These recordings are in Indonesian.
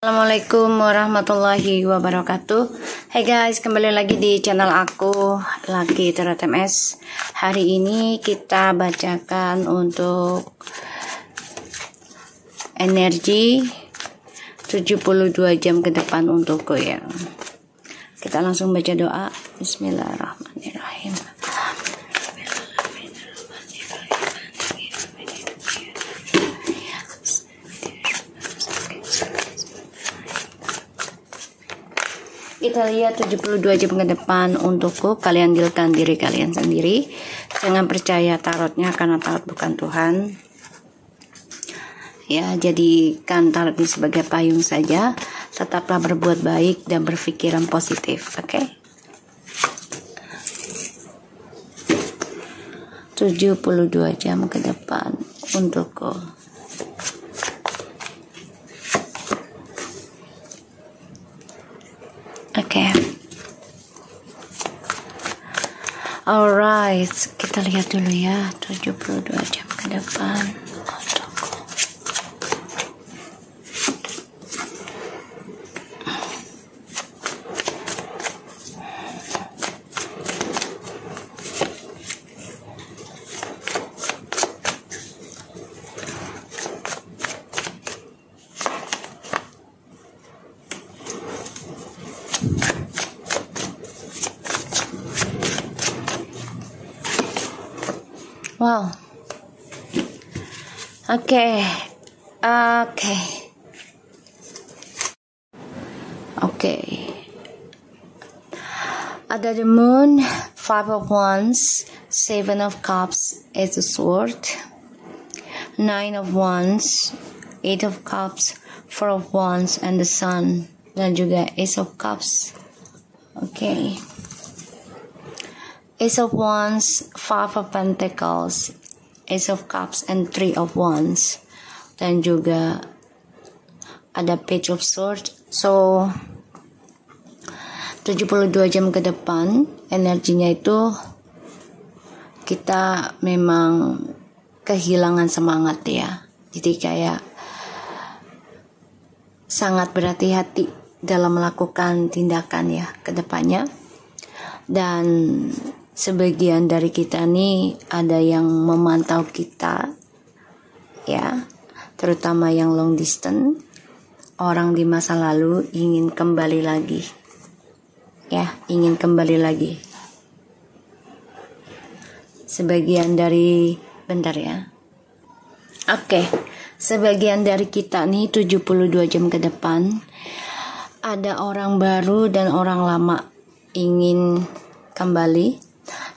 Assalamualaikum warahmatullahi wabarakatuh. Hai guys, kembali lagi di channel aku Lucky Tarot MS. Hari ini kita bacakan untuk energi 72 jam ke depan untukku ya. Kita langsung baca doa. Bismillahirrahmanirrahim. Kita lihat 72 jam ke depan untukku. Kalian dealkan diri kalian sendiri. Jangan percaya tarotnya karena tarot bukan Tuhan. Ya, jadikan tarot ini sebagai payung saja. Tetaplah berbuat baik dan berpikiran positif, oke? 72 jam ke depan untukku. Oke. Alright, kita lihat dulu ya 72 jam ke depan untukku. Wow. Okay. Ada the moon, 5 of wands, 7 of cups, Ace of swords, 9 of wands, 8 of cups, 4 of wands, and the sun, dan juga Ace of cups. Okay. Ace of wands, 5 of pentacles, Ace of cups, and 3 of wands, dan juga ada Page of swords. So 72 jam ke depan energinya itu kita memang kehilangan semangat ya. Jadi kayak sangat berhati-hati dalam melakukan tindakan ya ke depannya. Dan sebagian dari kita nih ada yang memantau kita ya, terutama yang long distance, orang di masa lalu ingin kembali lagi ya, ingin kembali lagi. Sebagian dari bentar ya. Oke, sebagian dari kita nih 72 jam ke depan ada orang baru dan orang lama ingin kembali.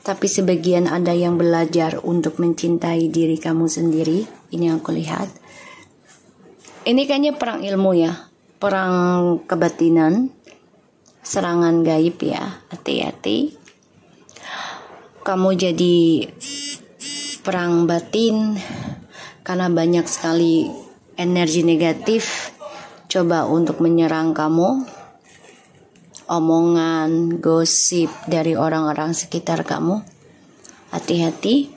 Tapi sebagian ada yang belajar untuk mencintai diri kamu sendiri. Ini yang aku lihat. Ini kayaknya perang ilmu ya. Perang kebatinan. Serangan gaib ya. Hati-hati. Kamu jadi perang batin. Karena banyak sekali energi negatif. Coba untuk menyerang kamu. Omongan, gosip dari orang-orang sekitar kamu. Hati-hati.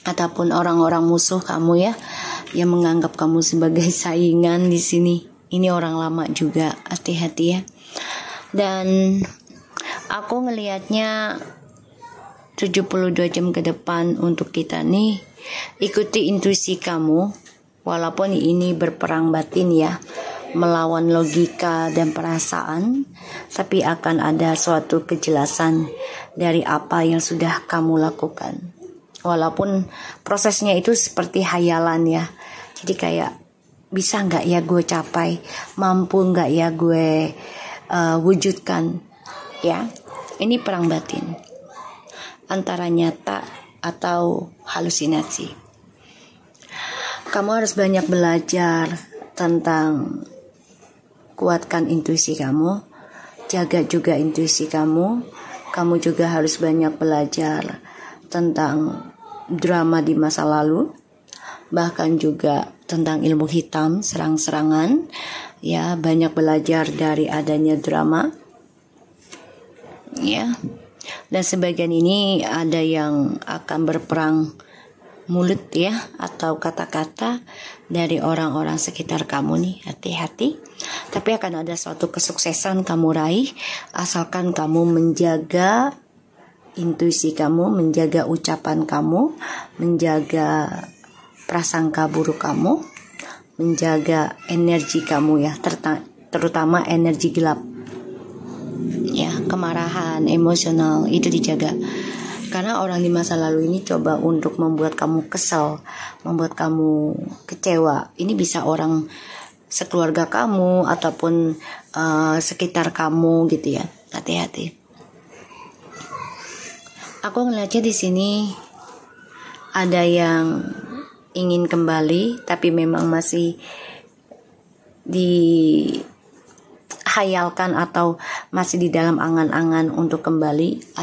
Ataupun orang-orang musuh kamu ya, yang menganggap kamu sebagai saingan di sini. Ini orang lama juga. Hati-hati ya. Dan aku ngelihatnya 72 jam ke depan untuk kita nih, ikuti intuisi kamu. Walaupun ini berperang batin ya, melawan logika dan perasaan, tapi akan ada suatu kejelasan dari apa yang sudah kamu lakukan. Walaupun prosesnya itu seperti hayalan ya, jadi kayak bisa nggak ya gue capai, mampu nggak ya gue wujudkan ya. Ini perang batin antara nyata atau halusinasi. Kamu harus banyak belajar tentang kuatkan intuisi kamu, jaga juga intuisi kamu. Kamu juga harus banyak belajar tentang drama di masa lalu, bahkan juga tentang ilmu hitam, serang-serangan. Ya, banyak belajar dari adanya drama. Ya. Dan sebagian ini ada yang akan berperang mulut ya, atau kata-kata dari orang-orang sekitar kamu nih. Hati-hati. Tapi akan ada suatu kesuksesan kamu raih asalkan kamu menjaga intuisi kamu, menjaga ucapan kamu, menjaga prasangka buruk kamu, menjaga energi kamu ya, terutama energi gelap. Ya, kemarahan, emosional itu dijaga. Karena orang di masa lalu ini coba untuk membuat kamu kesal, membuat kamu kecewa. Ini bisa orang sekeluarga kamu ataupun sekitar kamu gitu ya. Hati-hati. Aku ngeliatnya di sini ada yang ingin kembali, tapi memang masih dihayalkan atau masih di dalam angan-angan untuk kembali.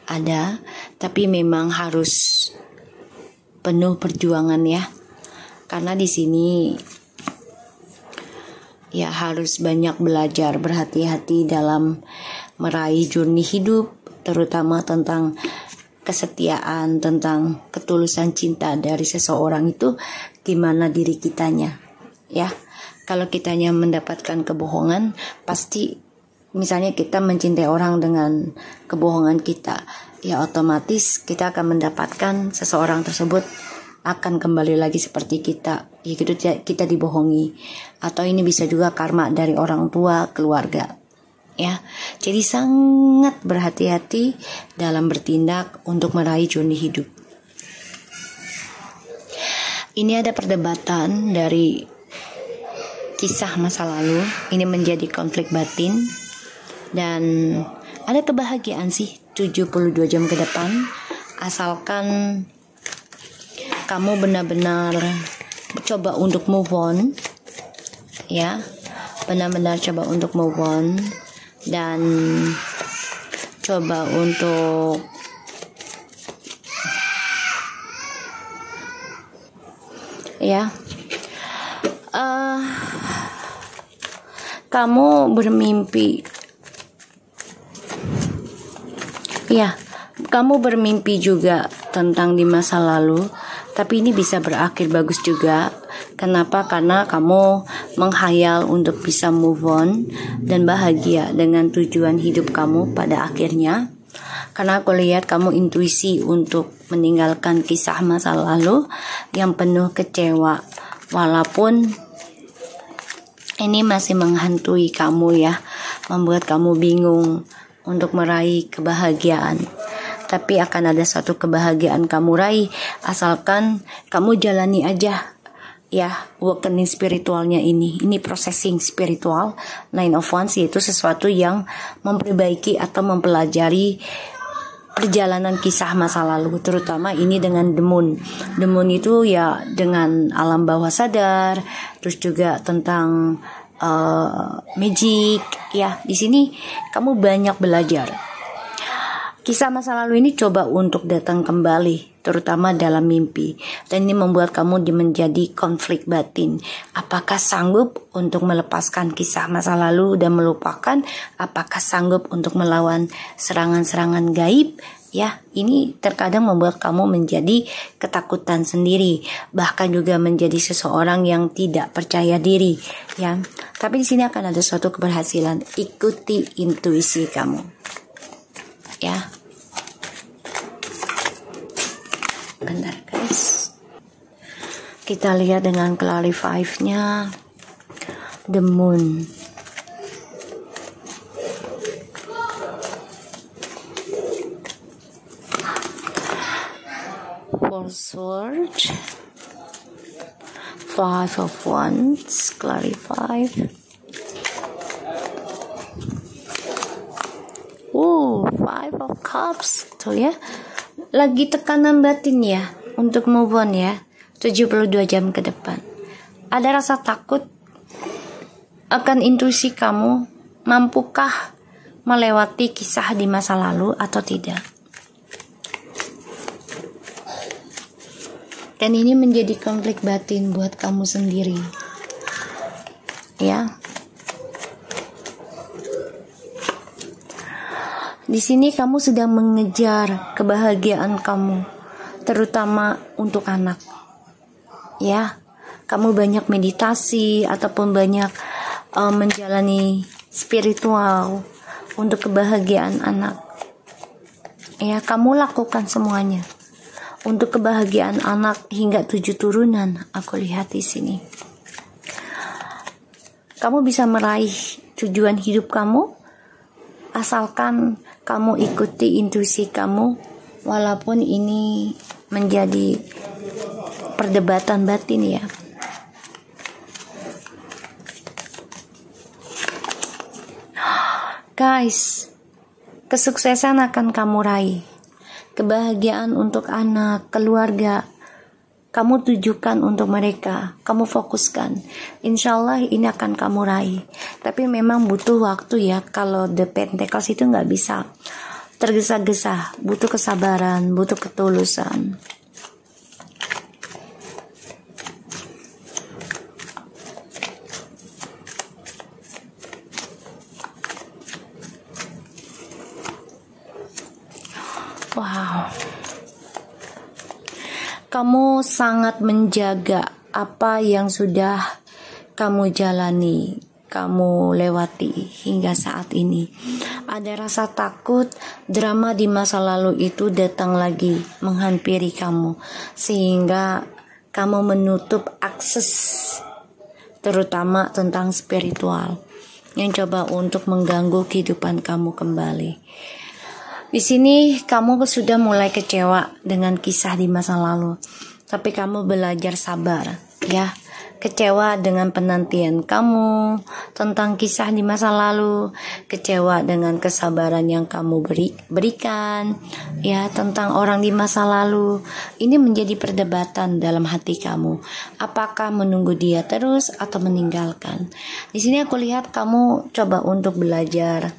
Ada, tapi memang harus penuh perjuangan ya. Karena di sini ya harus banyak belajar, berhati-hati dalam meraih journey hidup, terutama tentang kesetiaan, tentang ketulusan cinta dari seseorang itu gimana diri kitanya ya. Kalau kitanya mendapatkan kebohongan, pasti misalnya kita mencintai orang dengan kebohongan kita, ya otomatis kita akan mendapatkan seseorang tersebut akan kembali lagi seperti kita, ya gitu, kita dibohongi. Atau ini bisa juga karma dari orang tua, keluarga ya. Jadi sangat berhati-hati dalam bertindak untuk meraih journey hidup. Ini ada perdebatan dari kisah masa lalu, ini menjadi konflik batin, dan ada kebahagiaan sih 72 jam ke depan asalkan kamu benar-benar coba untuk move on ya, benar-benar coba untuk move on dan coba untuk ya kamu bermimpi ya, kamu bermimpi juga tentang di masa lalu, tapi ini bisa berakhir bagus juga. Kenapa? Karena kamu menghayal untuk bisa move on dan bahagia dengan tujuan hidup kamu pada akhirnya. Karena aku lihat kamu intuisi untuk meninggalkan kisah masa lalu yang penuh kecewa, walaupun ini masih menghantui kamu ya, membuat kamu bingung untuk meraih kebahagiaan. Tapi akan ada suatu kebahagiaan kamu raih asalkan kamu jalani aja ya awakening spiritualnya ini processing spiritual 9 of Wands, yaitu sesuatu yang memperbaiki atau mempelajari perjalanan kisah masa lalu, terutama ini dengan The Moon. The Moon itu ya dengan alam bawah sadar, terus juga tentang magic ya. Di sini kamu banyak belajar. Kisah masa lalu ini coba untuk datang kembali, terutama dalam mimpi. Dan ini membuat kamu menjadi konflik batin. Apakah sanggup untuk melepaskan kisah masa lalu dan melupakan? Apakah sanggup untuk melawan serangan-serangan gaib? Ya, ini terkadang membuat kamu menjadi ketakutan sendiri, bahkan juga menjadi seseorang yang tidak percaya diri, ya. Tapi di sini akan ada suatu keberhasilan. Ikuti intuisi kamu, ya. Bentar guys, kita lihat dengan clarify-nya The Moon. Four Swords, Five of Wands, clarify. Five of Cups tuh ya. Lagi tekanan batin ya untuk move on ya, 72 jam ke depan. Ada rasa takut akan intuisi kamu, mampukah melewati kisah di masa lalu atau tidak. Dan ini menjadi konflik batin buat kamu sendiri ya. Di sini kamu sedang mengejar kebahagiaan kamu, terutama untuk anak. Ya, kamu banyak meditasi ataupun banyak menjalani spiritual untuk kebahagiaan anak. Ya, kamu lakukan semuanya untuk kebahagiaan anak hingga 7 turunan. Aku lihat di sini. Kamu bisa meraih tujuan hidup kamu asalkan kamu ikuti intuisi kamu, walaupun ini menjadi perdebatan batin ya. Guys, kesuksesan akan kamu raih. Kebahagiaan untuk anak, keluarga, kamu tujukan untuk mereka, kamu fokuskan. Insya Allah ini akan kamu raih. Tapi memang butuh waktu ya. Kalau The Pentacles itu nggak bisa tergesa-gesa, butuh kesabaran, butuh ketulusan. Wow. Kamu sangat menjaga apa yang sudah kamu jalani, kamu lewati hingga saat ini. Ada rasa takut drama di masa lalu itu datang lagi menghampiri kamu, sehingga kamu menutup akses terutama tentang spiritual yang coba untuk mengganggu kehidupan kamu kembali. Di sini kamu sudah mulai kecewa dengan kisah di masa lalu, tapi kamu belajar sabar ya. Kecewa dengan penantian kamu tentang kisah di masa lalu, kecewa dengan kesabaran yang kamu berikan ya tentang orang di masa lalu. Ini menjadi perdebatan dalam hati kamu. Apakah menunggu dia terus atau meninggalkan? Di sini aku lihat kamu coba untuk belajar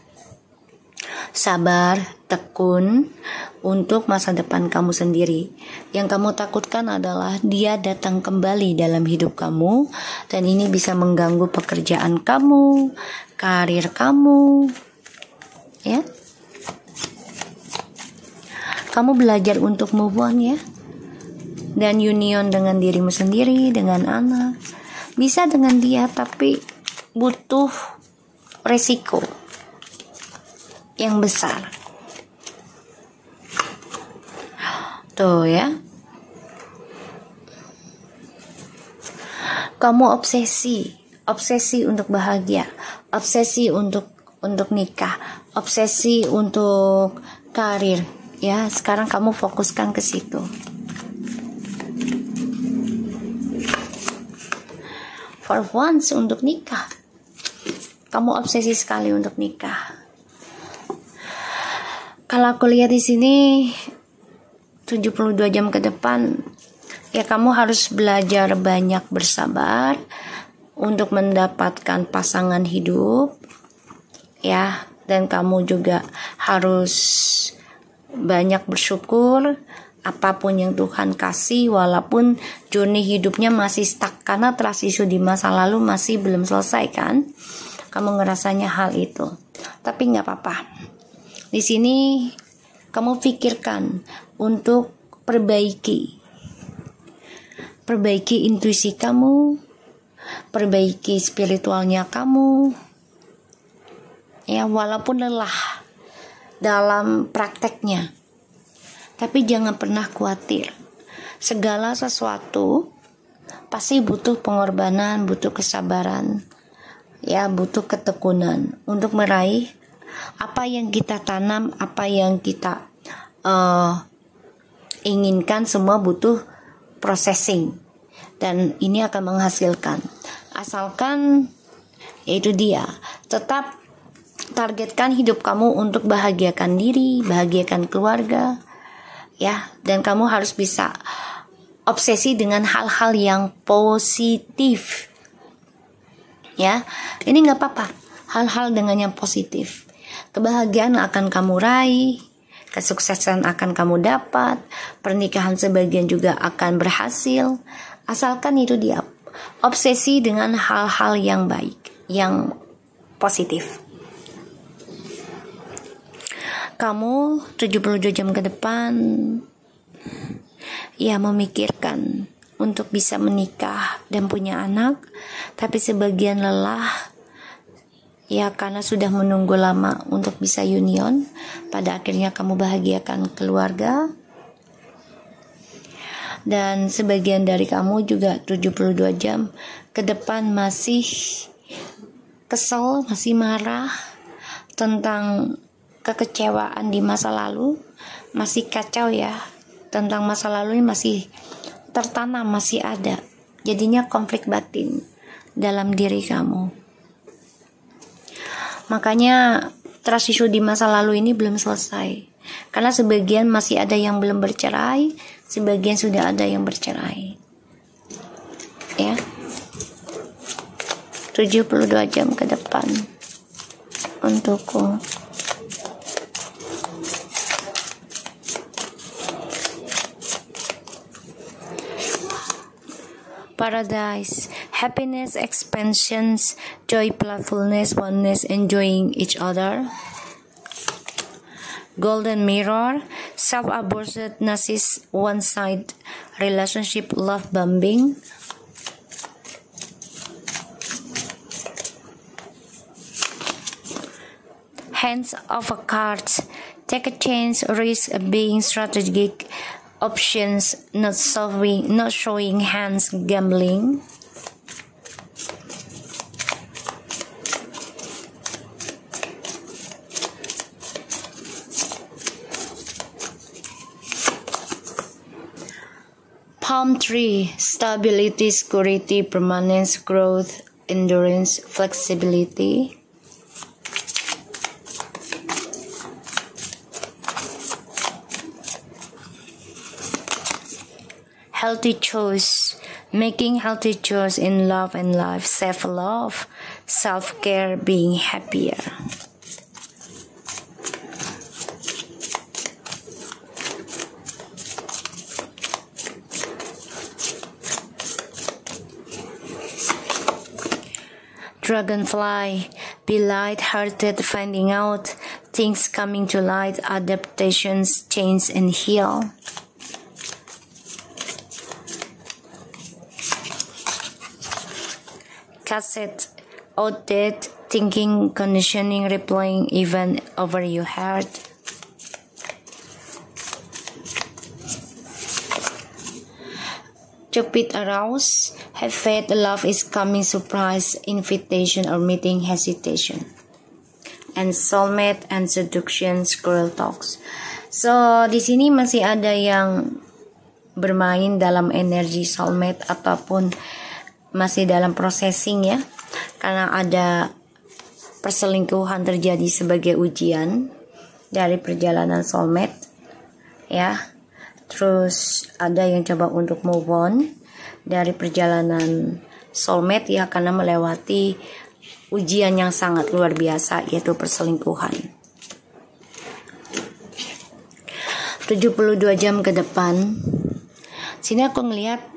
sabar, tekun untuk masa depan kamu sendiri. Yang kamu takutkan adalah dia datang kembali dalam hidup kamu, dan ini bisa mengganggu pekerjaan kamu, karir kamu, ya. Kamu belajar untuk move on ya, dan union dengan dirimu sendiri, dengan anak. Bisa dengan dia, tapi butuh resiko yang besar. Tuh ya. Kamu obsesi untuk bahagia, obsesi untuk nikah, obsesi untuk karir. Ya, sekarang kamu fokuskan ke situ. For once untuk nikah. Kamu obsesi sekali untuk nikah. Kalau aku lihat di sini 72 jam ke depan ya, kamu harus belajar banyak bersabar untuk mendapatkan pasangan hidup ya, dan kamu juga harus banyak bersyukur apapun yang Tuhan kasih, walaupun journey hidupnya masih stuck karena trust issue di masa lalu masih belum selesai kan. Kamu ngerasanya hal itu, tapi nggak apa-apa. Di sini kamu pikirkan untuk perbaiki intuisi kamu, perbaiki spiritualnya kamu. Ya, walaupun lelah dalam prakteknya, tapi jangan pernah khawatir. Segala sesuatu pasti butuh pengorbanan, butuh kesabaran, ya, butuh ketekunan untuk meraih apa yang kita tanam, apa yang kita inginkan. Semua butuh processing, dan ini akan menghasilkan. Asalkan yaitu dia, tetap targetkan hidup kamu untuk bahagiakan diri, bahagiakan keluarga ya, dan kamu harus bisa obsesi dengan hal-hal yang positif ya. Ini nggak apa-apa, hal-hal dengan yang positif. Kebahagiaan akan kamu raih, kesuksesan akan kamu dapat, pernikahan sebagian juga akan berhasil, asalkan itu dia obsesi dengan hal-hal yang baik, yang positif. Kamu 72 jam ke depan ya memikirkan untuk bisa menikah dan punya anak, tapi sebagian lelah ya, karena sudah menunggu lama untuk bisa union. Pada akhirnya kamu bahagiakan keluarga. Dan sebagian dari kamu juga 72 jam ke depan masih kesel, masih marah tentang kekecewaan di masa lalu, masih kacau ya, tentang masa lalu ini masih tertanam, masih ada. Jadinya konflik batin dalam diri kamu. Makanya trust issue di masa lalu ini belum selesai. Karena sebagian masih ada yang belum bercerai, sebagian sudah ada yang bercerai. Ya. 72 jam ke depan untukku. Paradise, happiness, expansions, joy, playfulness, oneness, enjoying each other. Golden Mirror, self-aborted, narcissist, one-side relationship, love bombing. Hands of a cards, take a chance, risk being strategic, options, not showing hands, gambling. Palm tree, stability, security, permanence, growth, endurance, flexibility. Healthy choice, making healthy choice in love and life, self-love, self-care, being happier. Dragonfly, be light-hearted, finding out things coming to light, adaptations, change and heal. Cassette, outdated thinking, conditioning, replaying event over your heart. Cupid, arouse, have faith, love is coming, surprise, invitation or meeting, hesitation. And soulmate and seduction, squirrel talks. So di sini masih ada yang bermain dalam energi soulmate ataupun masih dalam processing ya, karena ada perselingkuhan terjadi sebagai ujian dari perjalanan soulmate ya. Terus ada yang coba untuk move on dari perjalanan soulmate ya, karena melewati ujian yang sangat luar biasa, yaitu perselingkuhan. 72 jam ke depan sini aku ngelihat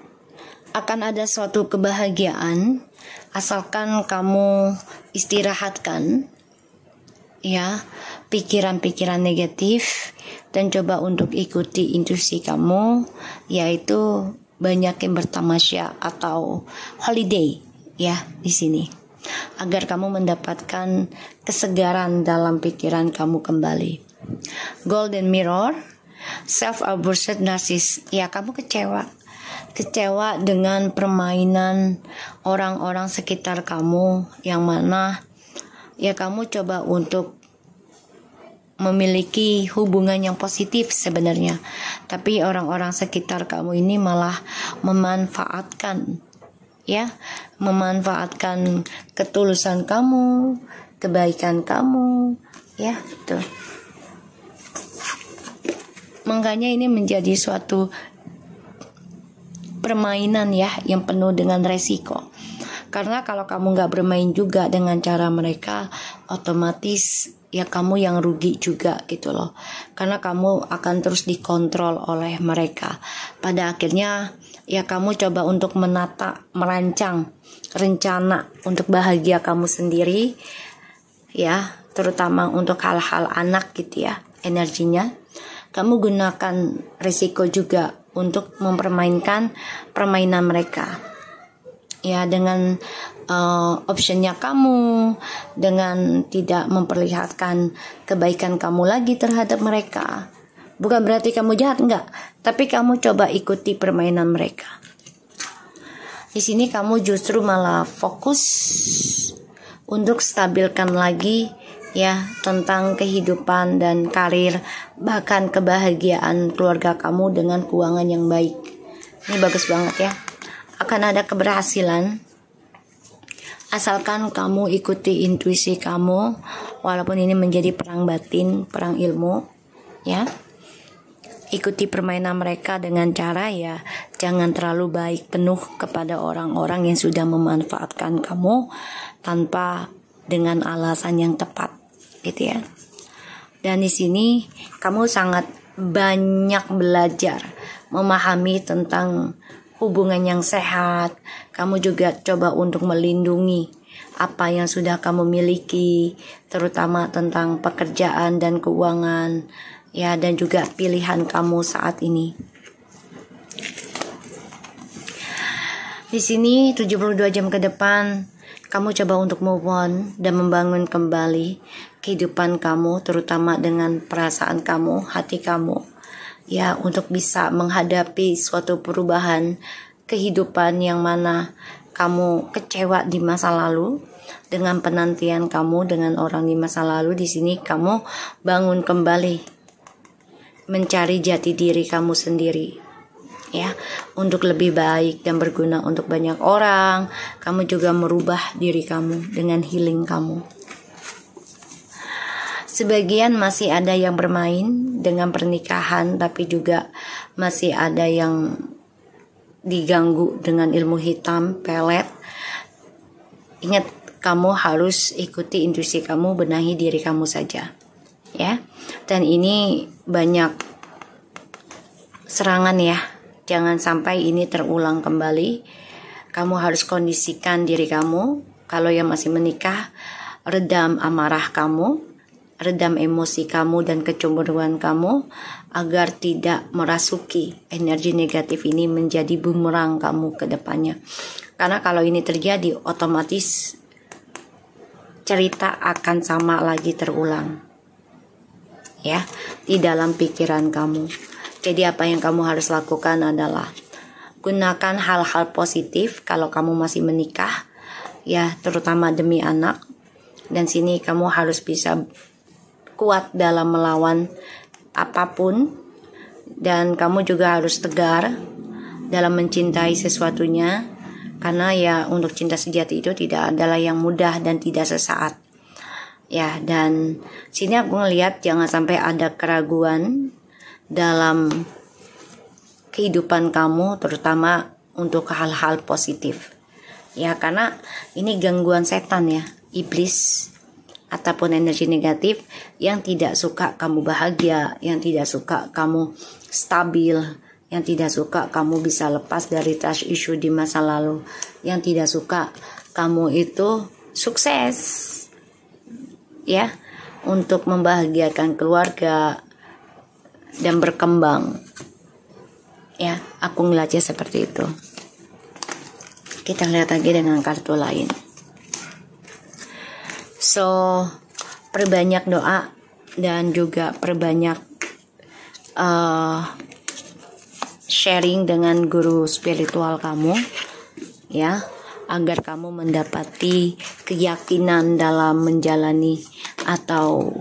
akan ada suatu kebahagiaan asalkan kamu istirahatkan ya pikiran-pikiran negatif dan coba untuk ikuti intuisi kamu, yaitu banyak yang bertamasya atau holiday ya di sini, agar kamu mendapatkan kesegaran dalam pikiran kamu kembali. Golden Mirror, self-aborted narcissist, ya kamu kecewa dengan permainan orang-orang sekitar kamu, yang mana ya kamu coba untuk memiliki hubungan yang positif sebenarnya, tapi orang-orang sekitar kamu ini malah memanfaatkan ketulusan kamu, kebaikan kamu ya tuh. Makanya ini menjadi suatu permainan ya yang penuh dengan resiko, karena kalau kamu nggak bermain juga dengan cara mereka, otomatis ya kamu yang rugi juga gitu loh, karena kamu akan terus dikontrol oleh mereka. Pada akhirnya ya kamu coba untuk merancang rencana untuk bahagia kamu sendiri ya, terutama untuk hal-hal anak gitu ya, energinya kamu gunakan risiko juga untuk mempermainkan permainan mereka ya, dengan optionnya kamu, dengan tidak memperlihatkan kebaikan kamu lagi terhadap mereka. Bukan berarti kamu jahat, enggak, tapi kamu coba ikuti permainan mereka. Di sini kamu justru malah fokus untuk stabilkan lagi ya tentang kehidupan dan karir, bahkan kebahagiaan keluarga kamu dengan keuangan yang baik. Ini bagus banget ya. Akan ada keberhasilan asalkan kamu ikuti intuisi kamu, walaupun ini menjadi perang batin, perang ilmu ya. Ikuti permainan mereka dengan cara ya jangan terlalu baik penuh kepada orang-orang yang sudah memanfaatkan kamu tanpa dengan alasan yang tepat gitu ya. Dan di sini kamu sangat banyak belajar memahami tentang hubungan yang sehat. Kamu juga coba untuk melindungi apa yang sudah kamu miliki, terutama tentang pekerjaan dan keuangan ya, dan juga pilihan kamu saat ini. Di sini 72 jam ke depan kamu coba untuk move on dan membangun kembali kehidupan kamu, terutama dengan perasaan kamu, hati kamu ya, untuk bisa menghadapi suatu perubahan kehidupan yang mana kamu kecewa di masa lalu dengan penantian kamu dengan orang di masa lalu. Di sini kamu bangun kembali, mencari jati diri kamu sendiri ya, untuk lebih baik dan berguna untuk banyak orang. Kamu juga merubah diri kamu dengan healing kamu. Sebagian masih ada yang bermain dengan pernikahan, tapi juga masih ada yang diganggu dengan ilmu hitam, pelet. Ingat, kamu harus ikuti intuisi kamu, benahi diri kamu saja ya. Dan ini banyak serangan ya, jangan sampai ini terulang kembali. Kamu harus kondisikan diri kamu. Kalau yang masih menikah, redam amarah kamu, redam emosi kamu dan kecemburuan kamu, agar tidak merasuki energi negatif ini menjadi bumerang kamu ke depannya. Karena kalau ini terjadi, otomatis cerita akan sama lagi terulang ya di dalam pikiran kamu. Jadi apa yang kamu harus lakukan adalah gunakan hal-hal positif kalau kamu masih menikah ya, terutama demi anak. Dan sini kamu harus bisa kuat dalam melawan apapun, dan kamu juga harus tegar dalam mencintai sesuatunya, karena ya untuk cinta sejati itu tidak adalah yang mudah dan tidak sesaat ya. Dan sini aku ngelihat jangan sampai ada keraguan dalam kehidupan kamu, terutama untuk hal-hal positif ya, karena ini gangguan setan ya, iblis ataupun energi negatif yang tidak suka kamu bahagia, yang tidak suka kamu stabil, yang tidak suka kamu bisa lepas dari trust issue di masa lalu, yang tidak suka kamu itu sukses ya, untuk membahagiakan keluarga dan berkembang ya. Aku ngeliatnya seperti itu. Kita lihat lagi dengan kartu lain. So, perbanyak doa dan juga perbanyak sharing dengan guru spiritual kamu ya, agar kamu mendapati keyakinan dalam menjalani atau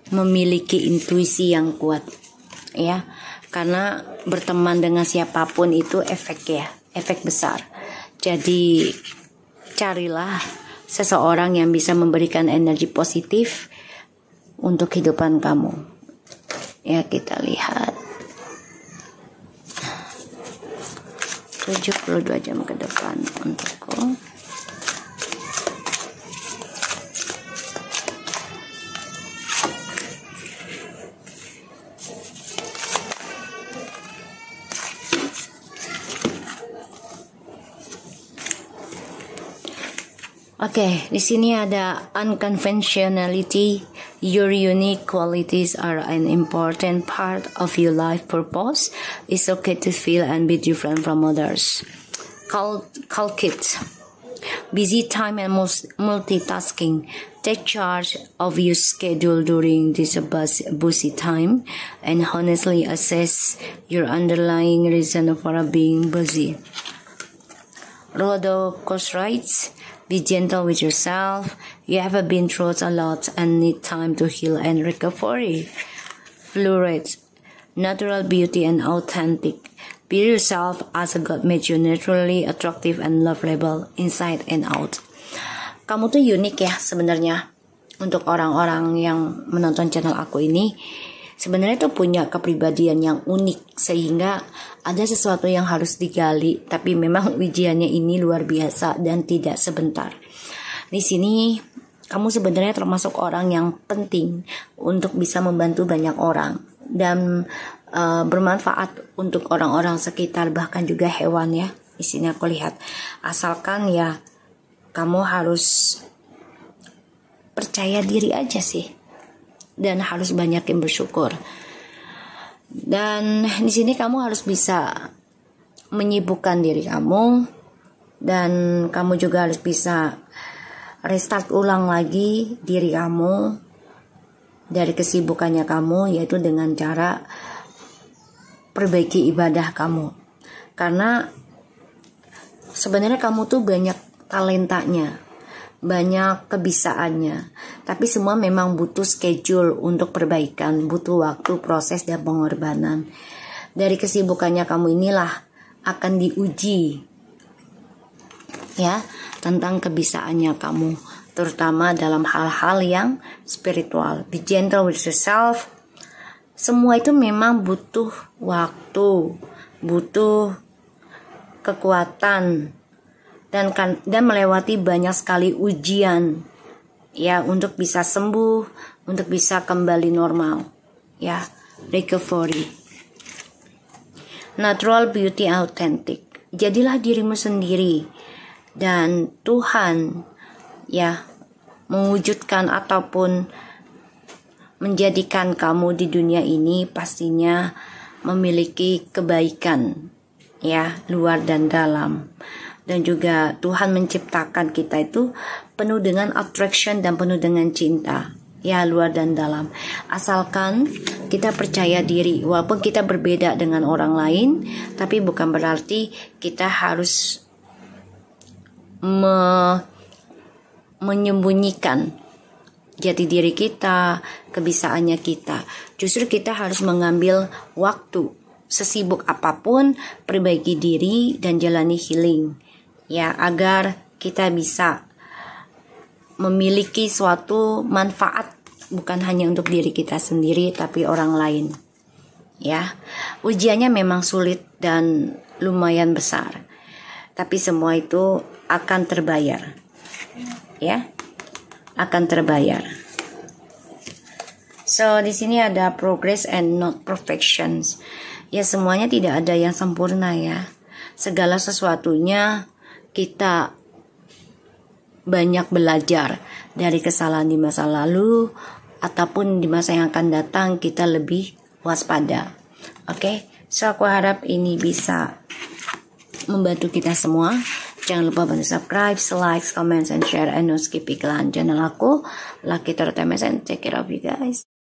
memiliki intuisi yang kuat ya. Karena berteman dengan siapapun itu efek besar. Jadi carilah seseorang yang bisa memberikan energi positif untuk kehidupan kamu ya. Kita lihat 72 jam ke depan untukku. Oke, di sini ada unconventionality. Your unique qualities are an important part of your life purpose. It's okay to feel and be different from others. culkit. Busy time and multitasking. Take charge of your schedule during this busy time and honestly assess your underlying reason for being busy. Rhodochrosite. Be gentle with yourself. You have been through a lot and need time to heal and recovery. Fluorite. Natural beauty and authentic. Be yourself as God made you, naturally attractive and lovable inside and out. Kamu tuh unik ya sebenarnya. Untuk orang-orang yang menonton channel aku ini, sebenarnya tuh punya kepribadian yang unik sehingga ada sesuatu yang harus digali. Tapi memang ujiannya ini luar biasa dan tidak sebentar. Di sini kamu sebenarnya termasuk orang yang penting untuk bisa membantu banyak orang dan bermanfaat untuk orang-orang sekitar, bahkan juga hewan ya. Di sini aku lihat, asalkan ya kamu harus percaya diri aja sih, dan harus banyak yang bersyukur. Dan di sini kamu harus bisa menyibukkan diri kamu, dan kamu juga harus bisa restart ulang lagi diri kamu dari kesibukannya kamu, yaitu dengan cara perbaiki ibadah kamu. Karena sebenarnya kamu tuh banyak talentanya, banyak kebisaannya, tapi semua memang butuh schedule untuk perbaikan, butuh waktu, proses, dan pengorbanan. Dari kesibukannya kamu inilah akan diuji ya tentang kebisaannya kamu, terutama dalam hal-hal yang spiritual. Be gentle with yourself. Semua itu memang butuh waktu, butuh kekuatan, dan melewati banyak sekali ujian ya untuk bisa sembuh, untuk bisa kembali normal ya, recovery. Natural beauty authentic. Jadilah dirimu sendiri dan Tuhan ya mewujudkan ataupun menjadikan kamu di dunia ini pastinya memiliki kebaikan ya, luar dan dalam. Dan juga Tuhan menciptakan kita itu penuh dengan attraction dan penuh dengan cinta ya, luar dan dalam. Asalkan kita percaya diri, walaupun kita berbeda dengan orang lain, tapi bukan berarti kita harus menyembunyikan jati diri kita, kebisaannya kita. Justru kita harus mengambil waktu sesibuk apapun, perbaiki diri dan jalani healing ya, agar kita bisa memiliki suatu manfaat bukan hanya untuk diri kita sendiri tapi orang lain ya. Ujiannya memang sulit dan lumayan besar, tapi semua itu akan terbayar ya, akan terbayar. So di sini ada progress and not perfections. Ya, semuanya tidak ada yang sempurna ya. Segala sesuatunya kita banyak belajar dari kesalahan di masa lalu ataupun di masa yang akan datang, kita lebih waspada. Oke, so aku harap ini bisa membantu kita semua. Jangan lupa bantu subscribe, like, comment, and share, and no skip iklan channel aku. Lucky Tarot MSN, take care of you guys.